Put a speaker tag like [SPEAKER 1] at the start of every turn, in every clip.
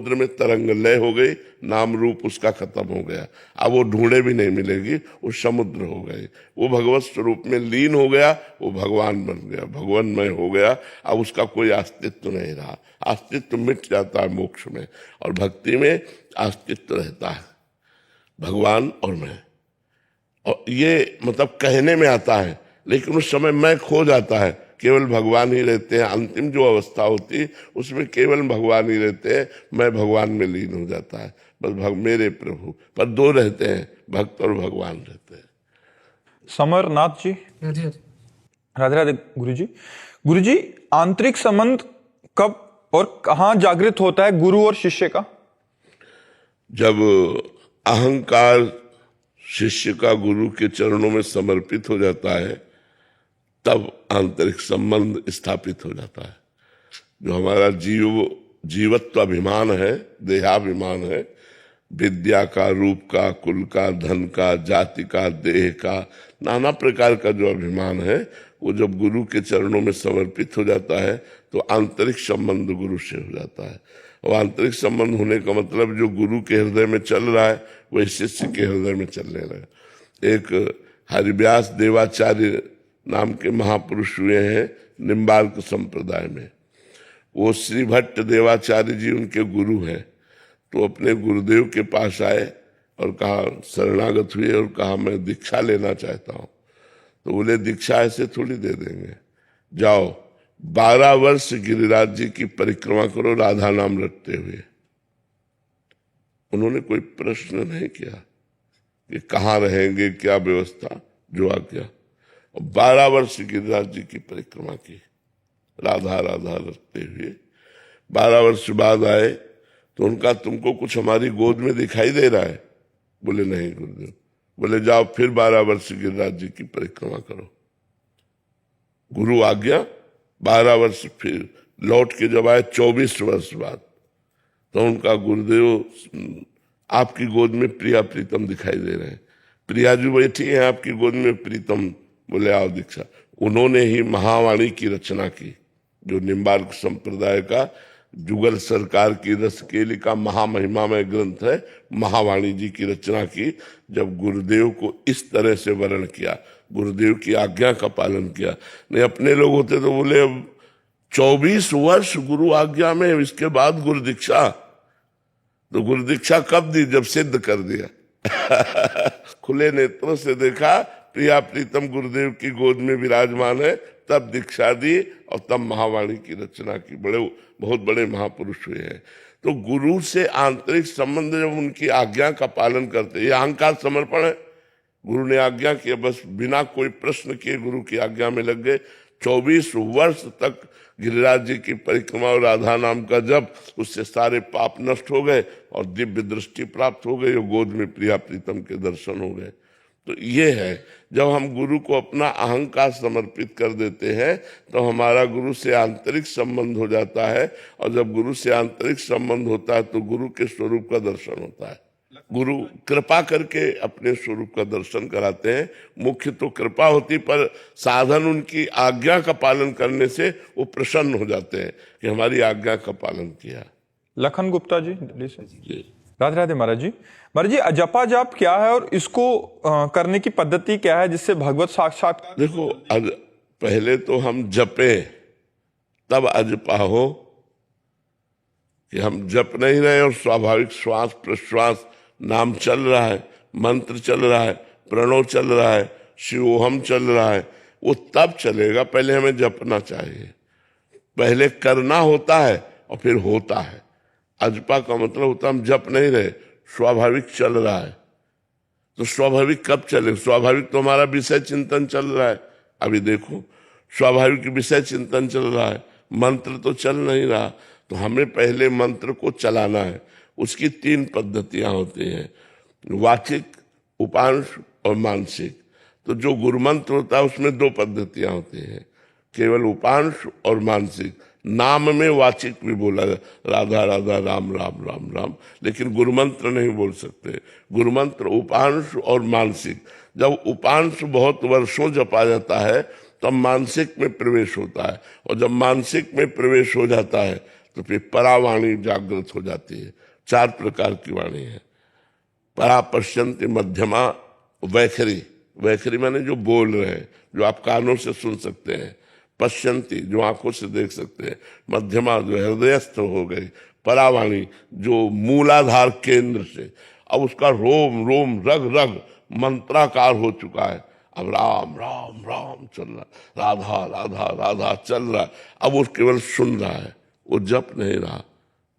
[SPEAKER 1] समुद्र में तरंग लय हो गई, नाम रूप उसका खत्म हो गया। अब वो ढूंढे भी नहीं मिलेगी, वो समुद्र हो गई। वो भगवत स्वरूप में लीन हो गया, वो भगवान बन गया, भगवानमय हो गया। अब उसका कोई अस्तित्व नहीं रहा। अस्तित्व मिट जाता है मोक्ष में, और भक्ति में अस्तित्व रहता है, भगवान और मैं। और ये मतलब कहने में आता है, लेकिन उस समय मैं खो जाता है, केवल भगवान ही रहते हैं। अंतिम जो अवस्था होती है उसमें केवल भगवान ही रहते हैं, मैं भगवान में लीन हो जाता है। बस मेरे प्रभु, पर दो रहते हैं, भक्त और भगवान रहते हैं।
[SPEAKER 2] समरनाथ जी, राधे राधे गुरु जी। गुरु जी, आंतरिक संबंध कब और कहाँ जागृत होता है गुरु और शिष्य का?
[SPEAKER 1] जब अहंकार शिष्य का गुरु के चरणों में समर्पित हो जाता है, तब आंतरिक संबंध स्थापित हो जाता है। जो हमारा जीवत्व अभिमान है, देहाभिमान है, विद्या का, रूप का, कुल का, धन का, जाति का, देह का, नाना प्रकार का जो अभिमान है, वो जब गुरु के चरणों में समर्पित हो जाता है तो आंतरिक संबंध गुरु से हो जाता है। और आंतरिक संबंध होने का मतलब जो गुरु के हृदय में चल रहा है वही शिष्य के हृदय में चलने लगे। एक हरिव्यास देवाचार्य नाम के महापुरुष हुए हैं निम्बार्क संप्रदाय में। वो श्री भट्ट देवाचार्य जी उनके गुरु हैं। तो अपने गुरुदेव के पास आए और कहा, शरणागत हुए और कहा मैं दीक्षा लेना चाहता हूँ। तो बोले दीक्षा ऐसे थोड़ी दे देंगे, जाओ 12 वर्ष गिरिराज जी की परिक्रमा करो राधा नाम रटते हुए। उन्होंने कोई प्रश्न नहीं किया कि कहाँ रहेंगे, क्या व्यवस्था, जो आ गया। 12 वर्ष गिरिराज जी की परिक्रमा की राधा राधा रटते हुए। 12 वर्ष बाद आए तो उनका, तुमको कुछ हमारी गोद में दिखाई दे रहा है? बोले नहीं गुरुदेव। बोले जाओ फिर 12 वर्ष गिरिराज जी की परिक्रमा करो। गुरु आज्ञा। 12 वर्ष फिर लौट के जब आए 24 वर्ष बाद, तो उनका गुरुदेव आपकी गोद में प्रिया प्रीतम दिखाई दे रहे हैं। प्रिया जी बैठी है आपकी गोद में, प्रीतम। बोले आओ दीक्षा। उन्होंने ही महावाणी की रचना की, जो निम्बार्क संप्रदाय का जुगल सरकार की रसकेली का महामहिमामय ग्रंथ है। महावाणी जी की रचना की। जब गुरुदेव को इस तरह से वर्ण किया, गुरुदेव की आज्ञा का पालन किया। नहीं अपने लोग होते तो बोले अब 24 वर्ष गुरु आज्ञा में, इसके बाद गुरु दीक्षा। तो गुरु दीक्षा कब दी? जब सिद्ध कर दिया। खुले नेत्रों से देखा प्रिया प्रीतम गुरुदेव की गोद में विराजमान है, तब दीक्षा दी और तब महावाणी की रचना की। बहुत बड़े महापुरुष हुए हैं। तो गुरु से आंतरिक संबंध जब उनकी आज्ञा का पालन करते, ये अहंकार समर्पण है। गुरु ने आज्ञा किया, बस बिना कोई प्रश्न किए गुरु की आज्ञा में लग गए। 24 वर्ष तक गिरिराज जी की परिक्रमा और राधा नाम का जप, उससे सारे पाप नष्ट हो गए और दिव्य दृष्टि प्राप्त हो गई और गोद में प्रिया प्रीतम के दर्शन हो गए। तो ये है, जब हम गुरु को अपना अहंकार समर्पित कर देते हैं तो हमारा गुरु से आंतरिक संबंध हो जाता है। और जब गुरु से आंतरिक संबंध होता है तो गुरु के स्वरूप का दर्शन होता है। गुरु कृपा करके अपने स्वरूप का दर्शन कराते हैं। मुख्य तो कृपा होती, पर साधन उनकी आज्ञा का पालन करने से वो प्रसन्न हो जाते हैं कि हमारी आज्ञा का पालन किया।
[SPEAKER 2] लखन गुप्ता जी, दिल्ली से। राधे राधे महाराज जी। महाराज जी, अजपा जाप क्या है और इसको करने की पद्धति क्या है जिससे भगवत साक्षात्कार?
[SPEAKER 1] देखो, पहले तो हम जपे तब अजपा हो, कि हम जप नहीं रहे और स्वाभाविक श्वास प्रश्वास नाम चल रहा है, मंत्र चल रहा है, प्रणव चल रहा है, शिवोहम चल रहा है, वो तब चलेगा। पहले हमें जपना चाहिए, पहले करना होता है और फिर होता है। अजपा का मतलब होता है हम जप नहीं रहे, स्वाभाविक चल रहा है। तो स्वाभाविक कब चले? स्वाभाविक तो हमारा विषय चिंतन चल रहा है। अभी देखो, स्वाभाविक विषय चिंतन चल रहा है, मंत्र तो चल नहीं रहा। तो हमें पहले मंत्र को चलाना है। उसकी 3 पद्धतियां होती हैं, वाचिक, उपांश और मानसिक। तो जो गुरुमंत्र होता है उसमें 2 पद्धतियां होती हैं, केवल उपांश और मानसिक। नाम में वाचिक भी बोला, राधा राधा राम राम राम राम, लेकिन गुरुमंत्र नहीं बोल सकते। गुरुमंत्र उपांश और मानसिक। जब उपांश बहुत वर्षों जपा जाता है तब मानसिक में प्रवेश होता है, और जब मानसिक में प्रवेश हो जाता है तो फिर परावाणी जागृत हो जाती है। 4 प्रकार की वाणी है। परा पश्यंती, मध्यमा, वैखरी। वैखरी माने जो बोल रहे हैं, जो आप कानों से सुन सकते हैं। पश्यंती, जो आंखों से देख सकते हैं। मध्यमा, जो हृदयस्थ हो गई। परावाणी, जो मूलाधार केंद्र से अब उसका रोम रोम रग रग मंत्राकार हो चुका है। अब राम राम राम चल रहा, राधा राधा राधा चल रहा। अब वो केवल सुन रहा है, वो जप नहीं रहा,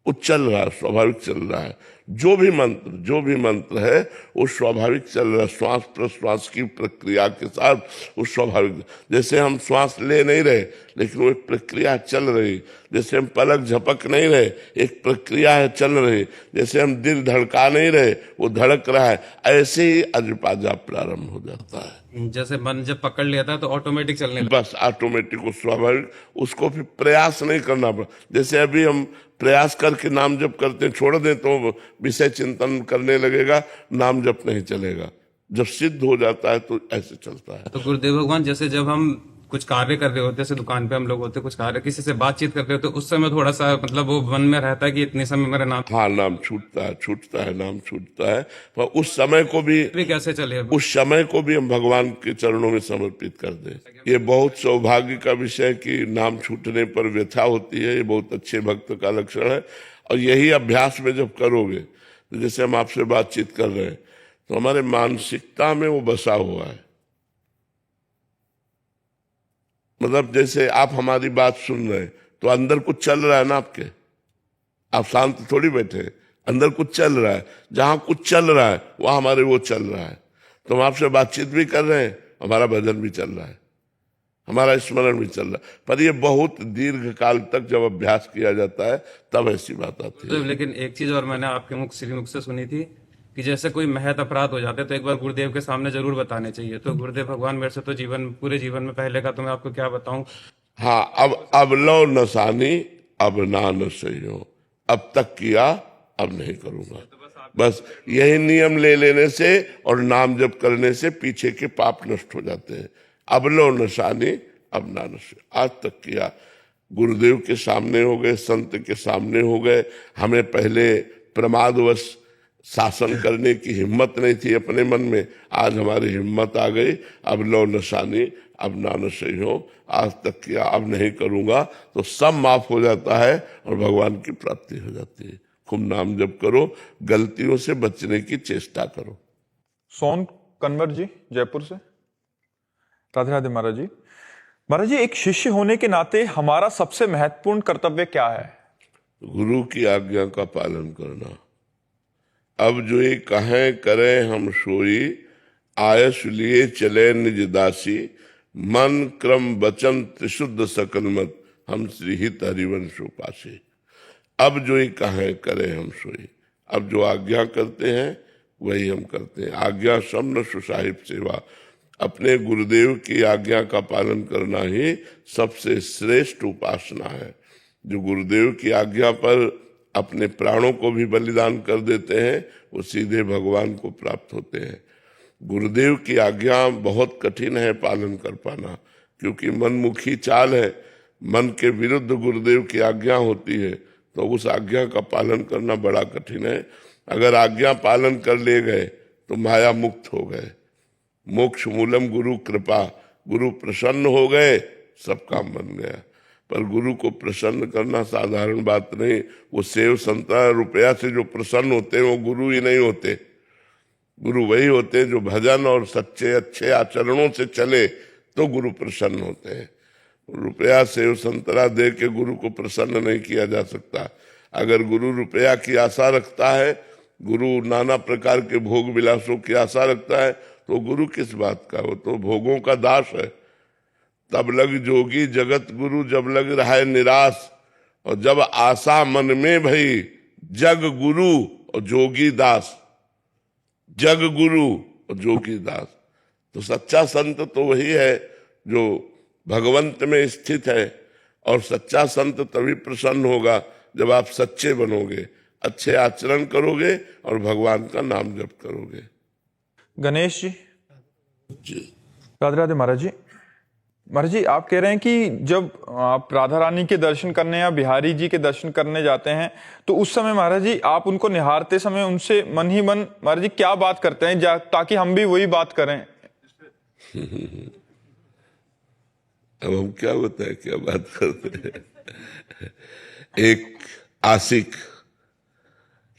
[SPEAKER 1] वो चल रहा है, स्वाभाविक चल रहा है। जो भी मंत्र है वो स्वाभाविक चल रहा है, श्वास प्रश्वास की प्रक्रिया के साथ वो स्वाभाविक। जैसे हम श्वास ले नहीं रहे, लेकिन वो एक प्रक्रिया चल रही। जैसे हम पलक झपक नहीं रहे, एक प्रक्रिया है चल रही। जैसे हम दिल धड़का नहीं रहे, वो धड़क रहा है। ऐसे ही अजपाजा प्रारंभ हो जाता है।
[SPEAKER 3] जैसे मन जब पकड़ लेता है तो ऑटोमेटिक चलने लगता
[SPEAKER 1] बस ऑटोमेटिक, वो स्वाभाविक, उसको फिर प्रयास नहीं करना पड़ा। जैसे अभी हम प्रयास करके नाम जप करते हैं, छोड़ दें तो विषय चिंतन करने लगेगा, नाम जप नहीं चलेगा। जब सिद्ध हो जाता है तो ऐसे चलता है।
[SPEAKER 3] है। तो गुरुदेव भगवान, जैसे जब हम कुछ कार्य कर रहे होते हैं, जैसे दुकान पे हम लोग होते हैं, कुछ कार्य किसी से बातचीत कर रहे होते हैं, उस समय थोड़ा सा मतलब वो मन में रहता है कि इतने समय मेरा नाम
[SPEAKER 1] हाँ, नाम छूटता है, नाम छूटता है। पर उस समय को भी
[SPEAKER 3] कैसे चले।
[SPEAKER 1] उस समय को भी हम भगवान के चरणों में समर्पित कर दें। ये बहुत सौभाग्य का विषय कि नाम छूटने पर व्यथा होती है। ये बहुत अच्छे भक्त का लक्षण है। और यही अभ्यास में जब करोगे, तो जैसे हम आपसे बातचीत कर रहे हैं, तो हमारे मानसिकता में वो बसा हुआ है। मतलब जैसे आप हमारी बात सुन रहे हैं, तो अंदर कुछ चल रहा है ना आपके। आप शांत थोड़ी बैठे, अंदर कुछ चल रहा है। जहां कुछ चल रहा है वहां हमारे वो चल रहा है। तो हम आपसे बातचीत भी कर रहे हैं, हमारा भजन भी चल रहा है, हमारा स्मरण भी चल रहा है। पर ये बहुत दीर्घ काल तक जब अभ्यास किया जाता है तब ऐसी बात आती है।
[SPEAKER 3] लेकिन एक चीज और मैंने आपके मुख श्रीमुख से सुनी थी कि जैसे कोई महत अपराध हो जाते तो एक बार गुरुदेव के सामने जरूर बताने चाहिए। तो गुरुदेव भगवान, मेरे से तो पूरे जीवन में पहले का तो मैं आपको क्या बताऊं।
[SPEAKER 1] हाँ, अब लो नसानी, अब ना न सही हो। अब तक किया, अब नहीं करूंगा। बस यही नियम ले लेने से और नाम जप करने से पीछे के पाप नष्ट हो जाते हैं। अब लो नशानी, अब ना नशे। आज तक किया, गुरुदेव के सामने हो गए, संत के सामने हो गए। हमें पहले प्रमादवश शासन करने की हिम्मत नहीं थी अपने मन में, आज हमारी हिम्मत आ गई। अब लो नशानी, अब ना नशे हो। आज तक किया, अब नहीं करूंगा, तो सब माफ हो जाता है और भगवान की प्राप्ति हो जाती है। खूब नाम जप करो, गलतियों से बचने की चेष्टा करो।
[SPEAKER 2] सोन कन्वर जी जयपुर से। राधे राधे महाराज जी। महाराज जी, एक शिष्य होने के नाते हमारा सबसे महत्वपूर्ण कर्तव्य क्या है?
[SPEAKER 1] गुरु की आज्ञा का पालन करना। अब जो ये कहें करें हम सोई, आयस लिए चले निज दासी। मन क्रम वचन त्रिशुद्ध सकल मत, हम श्री हित हरिवंश उपासी। अब जो ये कहें करें हम सोई, अब जो आज्ञा करते हैं वही हम करते हैं। आज्ञा समन सुसाहिब सेवा। अपने गुरुदेव की आज्ञा का पालन करना ही सबसे श्रेष्ठ उपासना है। जो गुरुदेव की आज्ञा पर अपने प्राणों को भी बलिदान कर देते हैं, वो सीधे भगवान को प्राप्त होते हैं। गुरुदेव की आज्ञा बहुत कठिन है पालन कर पाना, क्योंकि मनमुखी चाल है। मन के विरुद्ध गुरुदेव की आज्ञा होती है, तो उस आज्ञा का पालन करना बड़ा कठिन है। अगर आज्ञा पालन कर ले गए तो माया मुक्त हो गए। मोक्ष मूलम गुरु कृपा। गुरु प्रसन्न हो गए, सब काम बन गया। पर गुरु को प्रसन्न करना साधारण बात नहीं। वो सेव संतरा रुपया से जो प्रसन्न होते हैं वो गुरु ही नहीं होते। गुरु वही होते हैं जो भजन और सच्चे अच्छे आचरणों से चले तो गुरु प्रसन्न होते हैं। रुपया सेव संतरा दे के गुरु को प्रसन्न नहीं किया जा सकता। अगर गुरु रुपया की आशा रखता है, गुरु नाना प्रकार के भोग विलासों की आशा रखता है, तो गुरु किस बात का? वो तो भोगों का दास है। तब लग जोगी जगत गुरु, जब लग रहा है निराश। और जब आशा मन में भई, जग गुरु और जोगी दास। जग गुरु और जोगी दास। तो सच्चा संत तो वही है जो भगवंत में स्थित है। और सच्चा संत तभी प्रसन्न होगा जब आप सच्चे बनोगे, अच्छे आचरण करोगे और भगवान का नाम जप करोगे।
[SPEAKER 2] गणेश जी।
[SPEAKER 1] जी
[SPEAKER 2] राधे राधे महाराज जी। महाराज जी आप कह रहे हैं कि जब आप राधा रानी के दर्शन करने या बिहारी जी के दर्शन करने जाते हैं तो उस समय महाराज जी आप उनको निहारते समय उनसे मन ही मन महाराज जी क्या बात करते हैं ताकि हम भी वही बात करें?
[SPEAKER 1] अब हम क्या बताएं क्या बात करते हैं? एक आशिक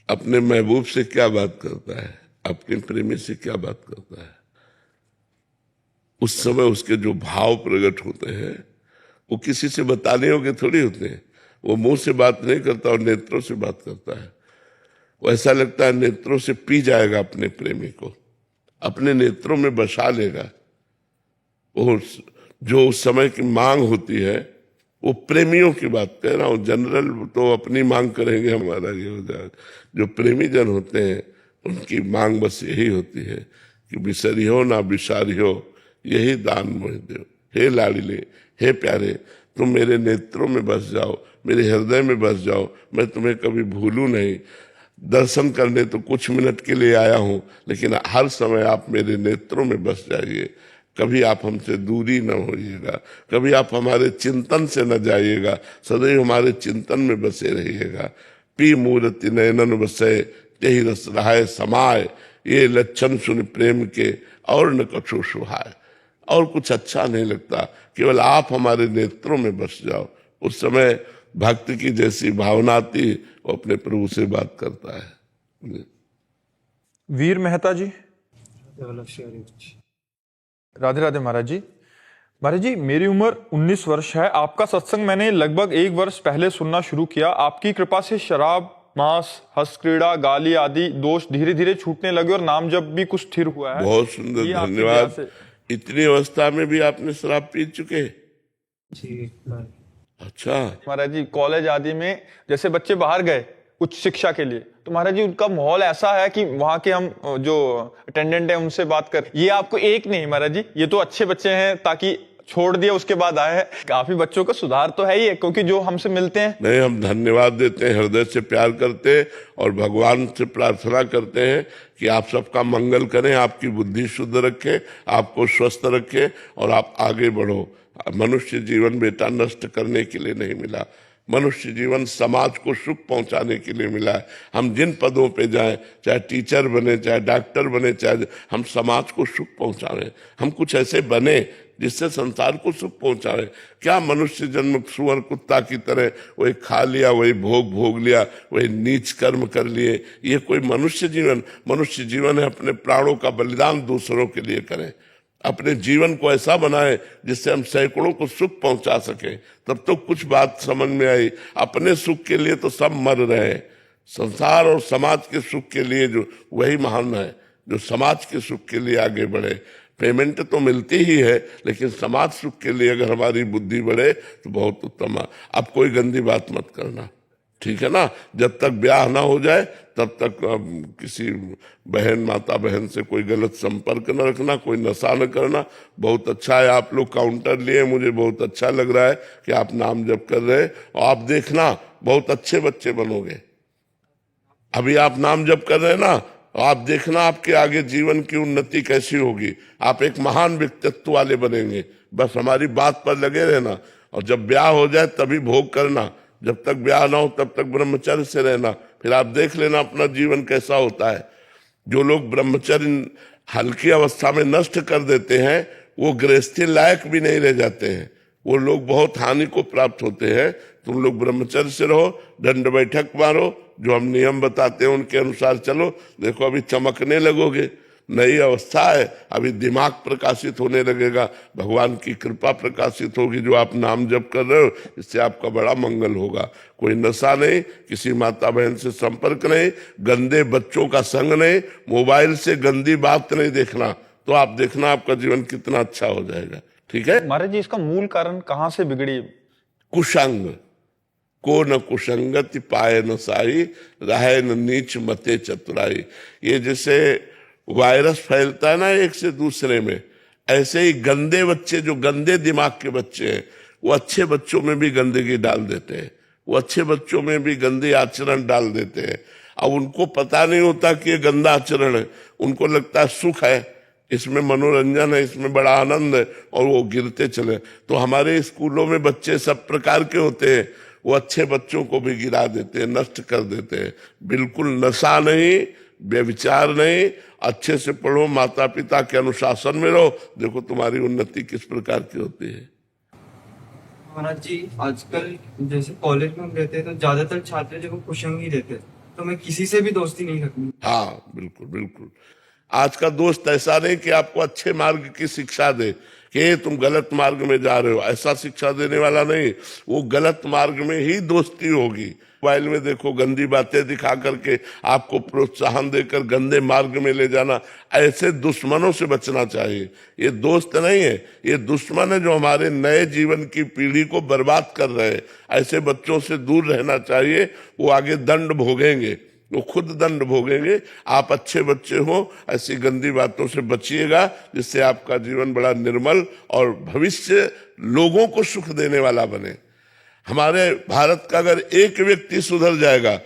[SPEAKER 1] अपने महबूब से क्या बात करता है, अपने प्रेमी से क्या बात करता है? उस समय उसके जो भाव प्रकट होते हैं वो किसी से बताने होंगे थोड़ी होते हैं। वो मुंह से बात नहीं करता और नेत्रों से बात करता है। वो ऐसा लगता है नेत्रों से पी जाएगा अपने प्रेमी को, अपने नेत्रों में बसा लेगा। वो जो उस समय की मांग होती है, वो प्रेमियों की बात कह रहा हूं, जनरल तो अपनी मांग करेंगे, हमारा ये हो जाएगा। जो प्रेमी जन होते हैं उनकी मांग बस यही होती है कि बिसरियो ना बिसारियो यही दान मोह दो। हे लाडले, हे प्यारे, तुम मेरे नेत्रों में बस जाओ, मेरे हृदय में बस जाओ, मैं तुम्हें कभी भूलूं नहीं। दर्शन करने तो कुछ मिनट के लिए आया हूं, लेकिन हर समय आप मेरे नेत्रों में बस जाइए। कभी आप हमसे दूरी न होइएगा, कभी आप हमारे चिंतन से न जाइएगा, सदैव हमारे चिंतन में बसे रहिएगा। पी मूर्ति नयनन बसे यही रस रहाय समाय, ये लक्षण सुन प्रेम के और न कछो सुहाय। और कुछ अच्छा नहीं लगता, केवल आप हमारे नेत्रों में बस जाओ। उस समय भक्त की जैसी भावना आती, वो अपने प्रभु से बात करता है।
[SPEAKER 2] वीर मेहता जी, राधे राधे महाराज जी। महाराज जी मेरी उम्र 19 वर्ष है। आपका सत्संग मैंने लगभग 1 वर्ष पहले सुनना शुरू किया। आपकी कृपा से शराब, मांस, हंस क्रीड़ा, गाली आदि दोष धीरे धीरे छूटने लगे और नाम जप भी कुछ स्थिर हुआ है।
[SPEAKER 1] बहुत सुंदर, धन्यवाद। इतनी अवस्था में भी आपने शराब पी चुके?
[SPEAKER 3] जी।
[SPEAKER 1] अच्छा।
[SPEAKER 2] महाराज जी कॉलेज आदि में जैसे बच्चे बाहर गए उच्च शिक्षा के लिए, तो महाराज जी उनका माहौल ऐसा है कि वहां के हम जो अटेंडेंट हैं उनसे बात कर, ये आपको एक नहीं महाराज जी, ये तो अच्छे बच्चे हैं ताकि छोड़ दिया उसके बाद आए हैं। काफी बच्चों का सुधार तो है ही है, क्योंकि जो हमसे मिलते हैं।
[SPEAKER 1] नहीं, हम धन्यवाद देते हैं, हृदय से प्यार करते हैं और भगवान से प्रार्थना करते हैं कि आप सबका मंगल करें, आपकी बुद्धि शुद्ध रखे, आपको स्वस्थ रखे और आप आगे बढ़ो। मनुष्य जीवन बेटा नष्ट करने के लिए नहीं मिला, मनुष्य जीवन समाज को सुख पहुंचाने के लिए मिला है। हम जिन पदों पे जाएं, चाहे टीचर बने, चाहे डॉक्टर बने, चाहे हम समाज को सुख पहुंचाएं, हम कुछ ऐसे बने जिससे संसार को सुख पहुंचाए। क्या मनुष्य जन्म सुअर कुत्ता की तरह वही खा लिया, वही भोग लिया, वही नीच कर्म कर लिए? ये कोई मनुष्य जीवन? मनुष्य जीवन है अपने प्राणों का बलिदान दूसरों के लिए करें, अपने जीवन को ऐसा बनाए जिससे हम सैकड़ों को सुख पहुंचा सके। तब तो कुछ बात समझ में आई। अपने सुख के लिए तो सब मर रहे, संसार और समाज के सुख के लिए जो वही महान है जो समाज के सुख के लिए आगे बढ़े। पेमेंट तो मिलती ही है, लेकिन समाज सुख के लिए अगर हमारी बुद्धि बढ़े तो बहुत उत्तम है। अब कोई गंदी बात मत करना, ठीक है ना? जब तक ब्याह ना हो जाए तब तक किसी बहन, माता बहन से कोई गलत संपर्क न रखना, कोई नशा न करना। बहुत अच्छा है आप लोग काउंटर लिए, मुझे बहुत अच्छा लग रहा है कि आप नाम जप कर रहे हैं। और आप देखना बहुत अच्छे बच्चे बनोगे। अभी आप नाम जप कर रहे हैं ना, आप देखना आपके आगे जीवन की उन्नति कैसी होगी। आप एक महान व्यक्तित्व वाले बनेंगे। बस हमारी बात पर लगे रहना, और जब ब्याह हो जाए तभी भोग करना। जब तक ब्याह ना हो तब तक ब्रह्मचर्य से रहना, फिर आप देख लेना अपना जीवन कैसा होता है। जो लोग ब्रह्मचर्य हल्की अवस्था में नष्ट कर देते हैं वो गृहस्थी लायक भी नहीं रह जाते हैं, वो लोग बहुत हानि को प्राप्त होते हैं। तुम लोग ब्रह्मचर्य से रहो, दंड बैठक मारो, जो हम नियम बताते हैं उनके अनुसार चलो। देखो अभी चमकने लगोगे, नई अवस्था है, अभी दिमाग प्रकाशित होने लगेगा, भगवान की कृपा प्रकाशित होगी। जो आप नाम जप कर रहे हो इससे आपका बड़ा मंगल होगा। कोई नशा नहीं, किसी माता बहन से संपर्क नहीं, गंदे बच्चों का संग नहीं, मोबाइल से गंदी बात नहीं देखना, तो आप देखना आपका जीवन कितना अच्छा हो जाएगा। ठीक है
[SPEAKER 2] महाराज जी, इसका मूल कारण कहाँ से बिगड़ी?
[SPEAKER 1] कुसंग को न कुसंगति पाए न साई, रहे न नीच मते चतुराई। ये जैसे वायरस फैलता है ना एक से दूसरे में, ऐसे ही गंदे बच्चे, जो गंदे दिमाग के बच्चे हैं, वो अच्छे बच्चों में भी गंदगी डाल देते हैं, वो अच्छे बच्चों में भी गंदे आचरण डाल देते हैं। अब उनको पता नहीं होता कि ये गंदा आचरण है, उनको लगता है सुख है, इसमें मनोरंजन है, इसमें बड़ा आनंद है, और वो गिरते चले। तो हमारे स्कूलों में बच्चे सब प्रकार के होते हैं, वो अच्छे बच्चों को भी गिरा देते हैं, नष्ट कर देते हैं। बिल्कुल नशा नहीं, व्यभिचार नहीं, अच्छे से पढ़ो, माता पिता के अनुशासन में रहो, देखो तुम्हारी उन्नति किस प्रकार की होती है।
[SPEAKER 4] महाराज जी, आजकल जैसे कॉलेज में हम रहते हैं तो ज्यादातर छात्र जो कुशंग ही रहते हैं, तो मैं किसी से भी दोस्ती नहीं रखनी।
[SPEAKER 1] हाँ बिल्कुल बिल्कुल। आज का दोस्त ऐसा नहीं कि आपको अच्छे मार्ग की शिक्षा दे कि तुम गलत मार्ग में जा रहे हो, ऐसा शिक्षा देने वाला नहीं। वो गलत मार्ग में ही दोस्ती होगी। मोबाइल में देखो, गंदी बातें दिखा करके आपको प्रोत्साहन देकर गंदे मार्ग में ले जाना, ऐसे दुश्मनों से बचना चाहिए। ये दोस्त नहीं है, ये दुश्मन है जो हमारे नए जीवन की पीढ़ी को बर्बाद कर रहे हैं। ऐसे बच्चों से दूर रहना चाहिए, वो आगे दंड भोगेंगे, वो खुद दंड भोगेंगे। आप अच्छे बच्चे हो, ऐसी गंदी बातों से बचिएगा, जिससे आपका जीवन बड़ा निर्मल और भविष्य लोगों को सुख देने वाला बने। हमारे भारत का अगर एक व्यक्ति सुधर जाएगा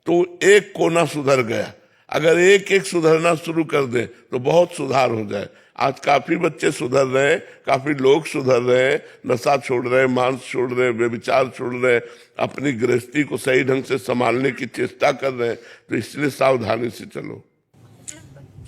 [SPEAKER 1] तो एक कोना सुधर गया। अगर एक एक सुधरना शुरू कर दें तो बहुत सुधार हो जाए। आज काफी बच्चे सुधर रहे हैं, काफी लोग सुधर रहे हैं, नशा छोड़ रहे हैं, मांस छोड़ रहे हैं, व्यभिचार छोड़ रहे हैं, अपनी गृहस्थी को सही ढंग से संभालने की चेष्टा कर रहे हैं। तो इसलिए सावधानी से चलो।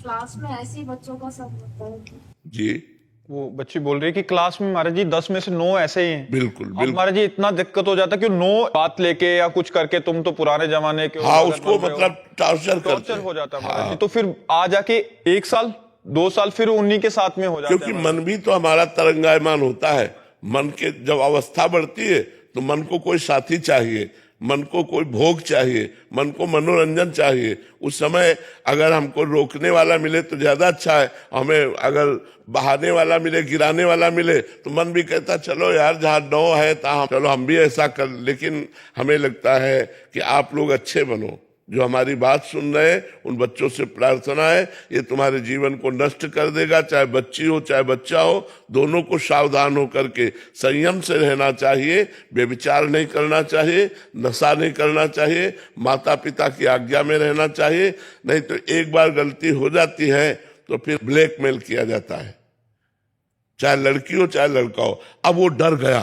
[SPEAKER 5] क्लास में ऐसे ही बच्चों का सब होता है
[SPEAKER 1] जी
[SPEAKER 2] वो बच्ची बोल रही है कि क्लास में महाराज जी 10 में से 9 ऐसे ही हैं।
[SPEAKER 1] बिल्कुल
[SPEAKER 2] अब
[SPEAKER 1] बिल्कुल।
[SPEAKER 2] महाराज जी इतना दिक्कत हो जाता है कि 9 बात लेके या कुछ करके, तुम तो पुराने जमाने के हो,
[SPEAKER 1] हाँ,
[SPEAKER 2] गलत
[SPEAKER 1] उसको
[SPEAKER 2] बन रहे हो।
[SPEAKER 1] मतलब टॉर्चर
[SPEAKER 2] टॉर्चर हो जाता है महाराज जी। तो फिर आ जाके 1 साल 2 साल फिर उन्हीं के साथ में हो जाता है।
[SPEAKER 1] क्योंकि मन भी तो हमारा तरंगायमान होता है। मन के जब अवस्था बढ़ती है तो मन को कोई साथी चाहिए, मन को कोई भोग चाहिए, मन को मनोरंजन चाहिए। उस समय अगर हमको रोकने वाला मिले तो ज्यादा अच्छा है। हमें अगर बहाने वाला मिले, गिराने वाला मिले, तो मन भी कहता चलो यार, जहाँ 9 है तहाँ चलो हम भी ऐसा कर। लेकिन हमें लगता है कि आप लोग अच्छे बनो। जो हमारी बात सुन रहे हैं उन बच्चों से प्रार्थना है, ये तुम्हारे जीवन को नष्ट कर देगा। चाहे बच्ची हो चाहे बच्चा हो, दोनों को सावधान होकर के संयम से रहना चाहिए। व्यभिचार नहीं करना चाहिए, नशा नहीं करना चाहिए, माता पिता की आज्ञा में रहना चाहिए। नहीं तो एक बार गलती हो जाती है तो फिर ब्लैकमेल किया जाता है, चाहे लड़की हो चाहे लड़का हो। अब वो डर गया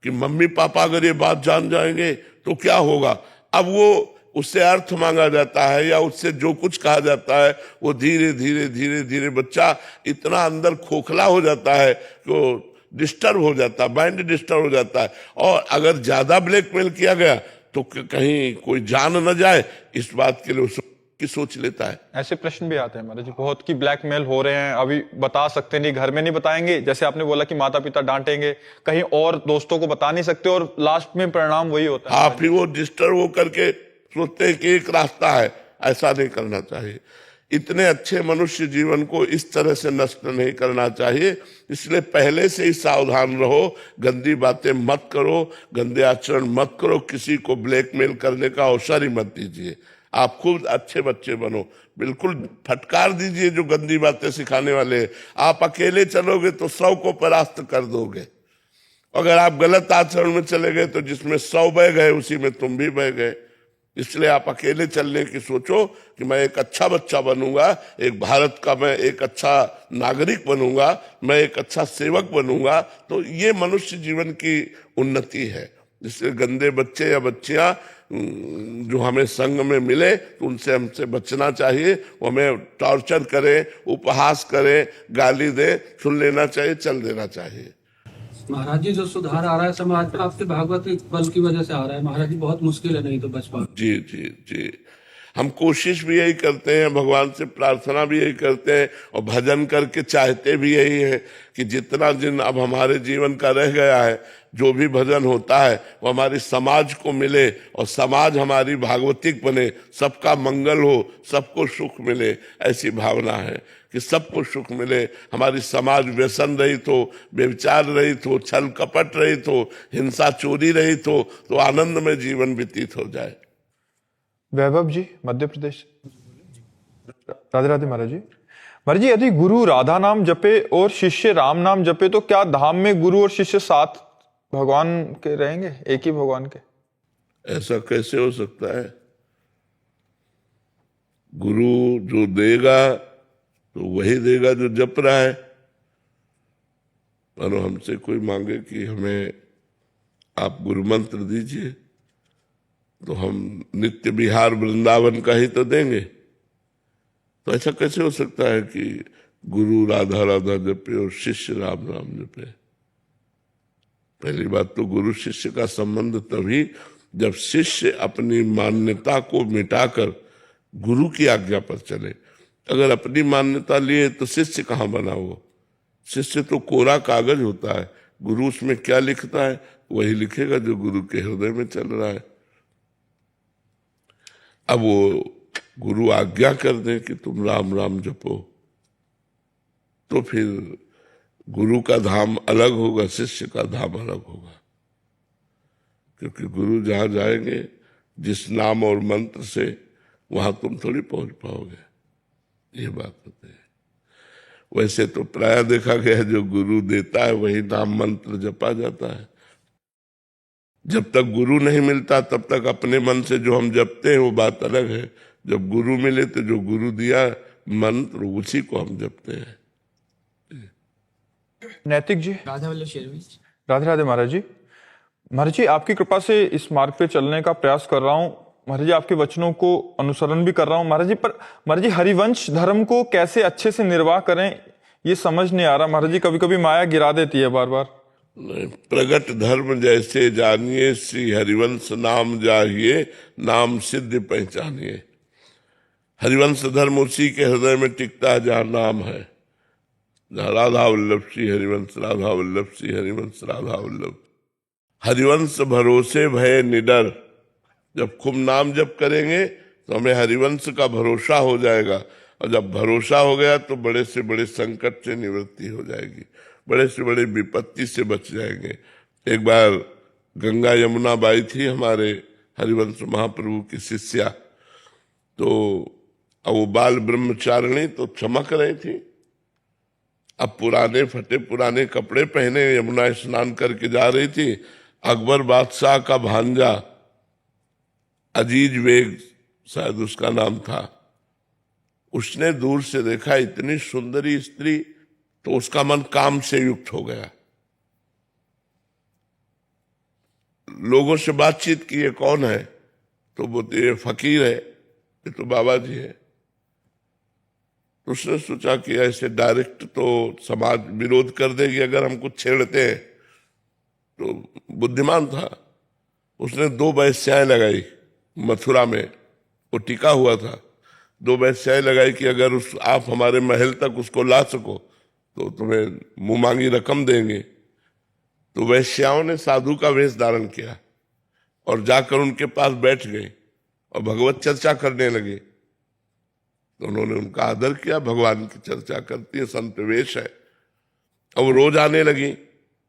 [SPEAKER 1] कि मम्मी पापा अगर ये बात जान जाएंगे तो क्या होगा। अब वो उससे अर्थ मांगा जाता है या उससे जो कुछ कहा जाता है, वो धीरे धीरे धीरे धीरे बच्चा इतना अंदर खोखला हो जाता है कि वो डिस्टर्ब हो जाता है, माइंड डिस्टर्ब हो जाता है। और अगर ज्यादा ब्लैकमेल किया गया तो कहीं कोई जान न जाए, इस बात के लिए की सोच लेता है।
[SPEAKER 2] ऐसे प्रश्न भी आते हैं महाराज जी बहुत कि ब्लैकमेल हो रहे हैं, अभी बता सकते नहीं, घर में नहीं बताएंगे, जैसे आपने बोला कि माता पिता डांटेंगे, कहीं और दोस्तों को बता नहीं सकते, और लास्ट में परिणाम वही होता है।
[SPEAKER 1] हाँ, फिर वो डिस्टर्ब हो करके सोचते हैं कि एक रास्ता है। ऐसा नहीं करना चाहिए। इतने अच्छे मनुष्य जीवन को इस तरह से नष्ट नहीं करना चाहिए। इसलिए पहले से ही सावधान रहो, गंदी बातें मत करो, गंदे आचरण मत करो, किसी को ब्लैकमेल करने का अवसर ही मत दीजिए। आप खुद अच्छे बच्चे बनो, बिल्कुल फटकार दीजिए जो गंदी बातें सिखाने वाले हैं। आप अकेले चलोगे तो 100 को परास्त कर दोगे। अगर आप गलत आचरण में चले गए तो जिसमें 100 बह गए उसी में तुम भी बह गए। इसलिए आप अकेले चलने की सोचो कि मैं एक अच्छा बच्चा बनूंगा, एक भारत का मैं एक अच्छा नागरिक बनूंगा, मैं एक अच्छा सेवक बनूंगा। तो ये मनुष्य जीवन की उन्नति है। जिससे गंदे बच्चे या बच्चियां जो हमें संग में मिले तो उनसे हमसे बचना चाहिए। वो हमें टॉर्चर करे, उपहास करे, गाली दे, सुन लेना चाहिए, चल देना चाहिए।
[SPEAKER 6] महाराज जी जो सुधार आ रहा है समाज में आपके भागवत के बल की वजह से आ रहा है महाराज जी, बहुत मुश्किल है, नहीं तो बच पा।
[SPEAKER 1] जी जी जी, हम कोशिश भी यही करते हैं, भगवान से प्रार्थना भी यही करते हैं और भजन करके चाहते भी यही है कि जितना दिन अब हमारे जीवन का रह गया है, जो भी भजन होता है वो हमारी समाज को मिले और समाज हमारी भागवतिक बने, सबका मंगल हो, सबको सुख मिले। ऐसी भावना है कि सबको सुख मिले, हमारी समाज व्यसन रहित हो, व्यभिचार रहित हो, छल कपट रहित हो, हिंसा चोरी रहित हो, तो आनंद में जीवन व्यतीत हो जाए।
[SPEAKER 2] वैभव जी, मध्य प्रदेश। राधे राधे महाराज जी। महाराज जी, यदि गुरु राधा नाम जपे और शिष्य राम नाम जपे तो क्या धाम में गुरु और शिष्य साथ भगवान के रहेंगे, एक ही भगवान के?
[SPEAKER 1] ऐसा कैसे हो सकता है? गुरु जो देगा तो वही देगा जो जप रहा है। मानो हमसे कोई मांगे कि हमें आप गुरु मंत्र दीजिए, तो हम नित्य विहार वृंदावन का ही तो देंगे। तो ऐसा कैसे हो सकता है कि गुरु राधा राधा जपे और शिष्य राम राम जपे? पहली बात तो गुरु शिष्य का संबंध तभी जब शिष्य अपनी मान्यता को मिटाकर गुरु की आज्ञा पर चले। अगर अपनी मान्यता लिए तो शिष्य कहाँ बना? वो शिष्य तो कोरा कागज होता है, गुरु उसमें क्या लिखता है वही लिखेगा जो गुरु के हृदय में चल रहा है। अब वो गुरु आज्ञा कर दे कि तुम राम राम जपो, तो फिर गुरु का धाम अलग होगा, शिष्य का धाम अलग होगा। क्योंकि गुरु जहां जाएंगे जिस नाम और मंत्र से, वहां तुम थोड़ी पहुंच पाओगे। ये बात होती है। वैसे तो प्राय देखा गया जो गुरु देता है वही नाम मंत्र जपा जाता है। जब तक गुरु नहीं मिलता तब तक अपने मन से जो हम जपते हैं वो बात अलग है। जब गुरु मिले तो जो गुरु दिया मंत्र उसी को हम जपते हैं।
[SPEAKER 2] नैतिक जी,
[SPEAKER 4] राधा वल्लभ शेरवी।
[SPEAKER 2] राधे राधे महाराज जी। महाराज जी, आपकी कृपा से इस मार्ग पे चलने का प्रयास कर रहा हूँ महाराज जी, आपके वचनों को अनुसरण भी कर रहा हूँ महाराज जी। पर महाराज जी, हरिवंश धर्म को कैसे अच्छे से निर्वाह करें ये समझ नहीं आ रहा महाराज जी। कभी कभी माया गिरा देती है बार बार।
[SPEAKER 1] प्रगट धर्म जैसे जानिए, श्री हरिवंश नाम जाहिए, नाम सिद्ध पहचानिए। हरिवंश धर्म उसी के हृदय में टिकता है जहाँ नाम है। राधा वल्लभ श्री हरिवंश, राधा वल्लभ श्री हरिवंश, राधा वल्लभ। हरिवंश भरोसे भय निडर। जब खूब नाम जप करेंगे तो हमें हरिवंश का भरोसा हो जाएगा, और जब भरोसा हो गया तो बड़े से बड़े संकट से निवृत्ति हो जाएगी, बड़े से बड़े विपत्ति से बच जाएंगे। एक बार गंगा यमुना बाई थी हमारे हरिवंश महाप्रभु की शिष्या, तो वो बाल ब्रह्मचारिणी तो चमक रही थी। अब पुराने फटे पुराने कपड़े पहने यमुना स्नान करके जा रही थी। अकबर बादशाह का भांजा अजीज बेग शायद उसका नाम था, उसने दूर से देखा इतनी सुंदरी स्त्री, तो उसका मन काम से युक्त हो गया। लोगों से बातचीत की ये कौन है, तो बोलते ये फकीर है, ये तो बाबा जी है। उसने सोचा कि ऐसे डायरेक्ट तो समाज विरोध कर देगी अगर हम कुछ छेड़ते हैं, तो बुद्धिमान था। उसने 2 वेश्याएं लगाई मथुरा में, वो टिका हुआ था। 2 वेश्याएं लगाई कि अगर आप हमारे महल तक उसको ला सको तो तुम्हें मुंह मांगी रकम देंगे। तो वैश्याओं ने साधु का वेश धारण किया और जाकर उनके पास बैठ गए और भगवत चर्चा करने लगे। तो उन्होंने उनका आदर किया, भगवान की चर्चा करती है, संत वेश है। अब रोज आने लगी,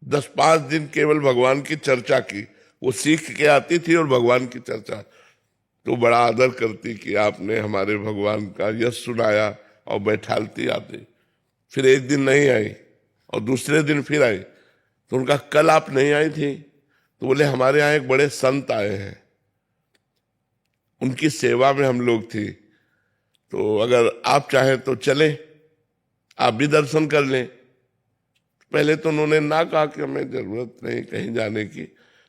[SPEAKER 1] 10-5 दिन केवल भगवान की चर्चा की। वो सीख के आती थी और भगवान की चर्चा, तो बड़ा आदर करती कि आपने हमारे भगवान का यश सुनाया, और बैठालती आती। फिर एक दिन नहीं आई और दूसरे दिन फिर आई, तो उनका कल आप नहीं आई थी? तो बोले हमारे यहाँ एक बड़े संत आए हैं, उनकी सेवा में हम लोग थी, तो अगर आप चाहें तो चलें, आप भी दर्शन कर लें। पहले तो उन्होंने ना कहा कि हमें जरूरत नहीं कहीं जाने की,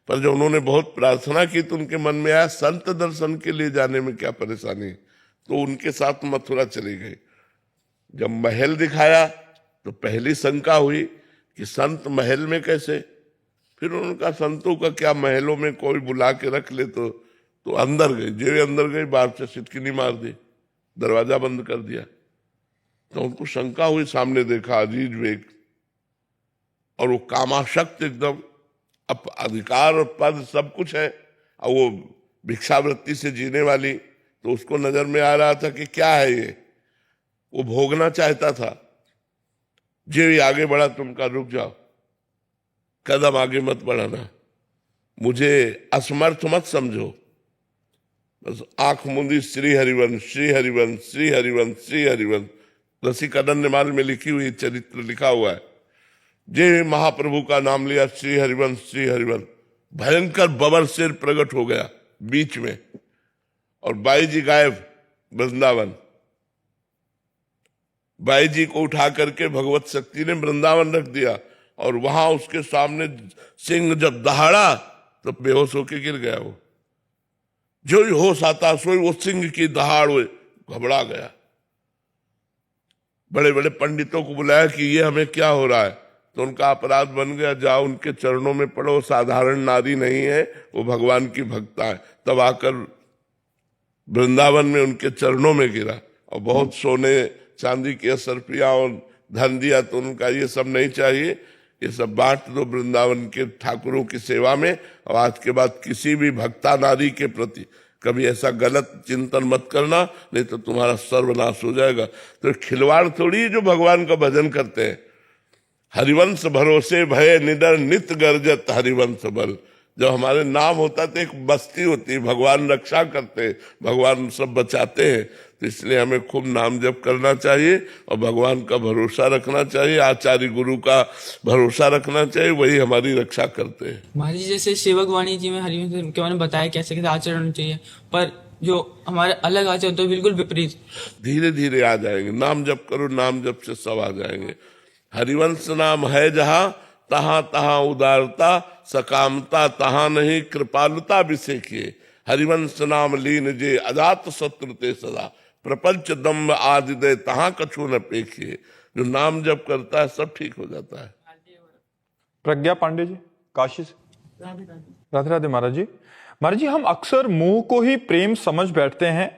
[SPEAKER 1] पर जब उन्होंने बहुत प्रार्थना की तो उनके मन में आया संत दर्शन के लिए जाने में क्या परेशानी, तो उनके साथ मथुरा चली गई। जब महल दिखाया तो पहली शंका हुई कि संत महल में कैसे। फिर उन्होंने कहा संतों का क्या, महलों में कोई बुला के रख ले तो अंदर गई। जो अंदर गई बाहर से सिटकिनी मार दी, दरवाजा बंद कर दिया। तो उनको शंका हुई, सामने देखा अजीज बेग, और वो कामाशक्त एकदम, अब अधिकार और पद सब कुछ है, और वो भिक्षावृत्ति से जीने वाली, तो उसको नजर में आ रहा था कि क्या है ये, वो भोगना चाहता था। जो ही आगे बढ़ा, तुम का रुक जाओ, कदम आगे मत बढ़ाना, मुझे असमर्थ मत समझो, बस आंख मूंदी श्री हरिवंश श्री हरिवंश श्री हरिवंश श्री हरिवंश। रसिक अनन्यमाल में लिखी हुई चरित्र लिखा हुआ है। जे महाप्रभु का नाम लिया, श्री हरिवंश श्री हरिवंश, भयंकर बबर शेर प्रकट हो गया बीच में, और बाई जी गायब वृंदावन। बाई जी को उठा करके भगवत शक्ति ने वृंदावन रख दिया, और वहां उसके सामने सिंह जब दहाड़ा तो बेहोश होके गिर गया। वो जो ही होश आता सोई वो सिंह की दहाड़ हुए घबरा गया। बड़े बड़े पंडितों को बुलाया कि ये हमें क्या हो रहा है, तो उनका अपराध बन गया, जाओ उनके चरणों में पड़ो, साधारण नारी नहीं है, वो भगवान की भक्ता है। तब आकर वृंदावन में उनके चरणों में गिरा और बहुत सोने चांदी की असरफियां और धन दिया। तो उनका ये सब नहीं चाहिए, ये सब बांट दो वृंदावन के ठाकुरों की सेवा में, और आज के बाद किसी भी भक्ता नारी के प्रति कभी ऐसा गलत चिंतन मत करना, नहीं तो तुम्हारा सर्वनाश हो जाएगा। तो खिलवाड़ थोड़ी जो भगवान का भजन करते हैं। हरिवंश भरोसे भय निडर नित गर्जत हरिवंश बल। जब हमारे नाम होता तो एक बस्ती होती, भगवान रक्षा करते हैं, भगवान सब बचाते हैं। तो इसलिए हमें खूब नाम जप करना चाहिए और भगवान का भरोसा रखना चाहिए, आचार्य गुरु का भरोसा रखना चाहिए, वही हमारी रक्षा करते हैं।
[SPEAKER 7] महाराज जी जैसे सेवक वाणी जी में हरिवंश के बारे में बताया कैसे कैसे आचरण होना चाहिए, पर जो हमारे अलग आचरण तो बिल्कुल विपरीत।
[SPEAKER 1] धीरे धीरे आ जाएंगे, नाम जप करो, नाम जप से सब आ जाएंगे। हरिवंश नाम है जहां तहां तहां उदारता, सकामता तहां नहीं कृपालुता विषेकिए। हरिवंश नाम लीन जे अजात शत्रु ते सदा, प्रपंच दम्भ आदि दे तहां कछु न पेखिए। जो नाम जप करता है सब ठीक हो जाता है।
[SPEAKER 2] प्रज्ञा पांडे जी काशी से। राधे राधे महाराज जी। महाराज जी हम अक्सर मोह को ही प्रेम समझ बैठते हैं।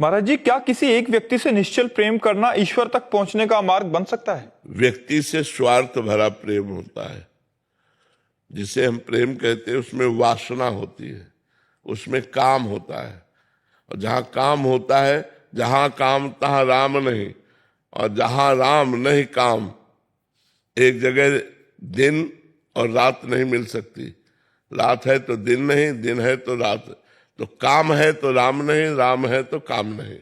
[SPEAKER 2] महाराज जी क्या किसी एक व्यक्ति से निश्चल प्रेम करना ईश्वर तक पहुंचने का मार्ग बन सकता है?
[SPEAKER 1] व्यक्ति से स्वार्थ भरा प्रेम होता है, जिसे हम प्रेम कहते हैं, उसमें वासना होती है, उसमें काम होता है। और जहां काम होता है, जहां काम तहां राम नहीं, और जहां राम नहीं काम, एक जगह दिन और रात नहीं मिल सकती। रात है तो दिन नहीं, दिन है तो रात। तो काम है तो राम नहीं, राम है तो काम नहीं।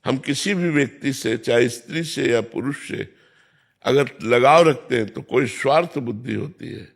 [SPEAKER 1] हम किसी भी व्यक्ति से, चाहे स्त्री से या पुरुष से, अगर लगाव रखते हैं तो कोई स्वार्थ बुद्धि होती है।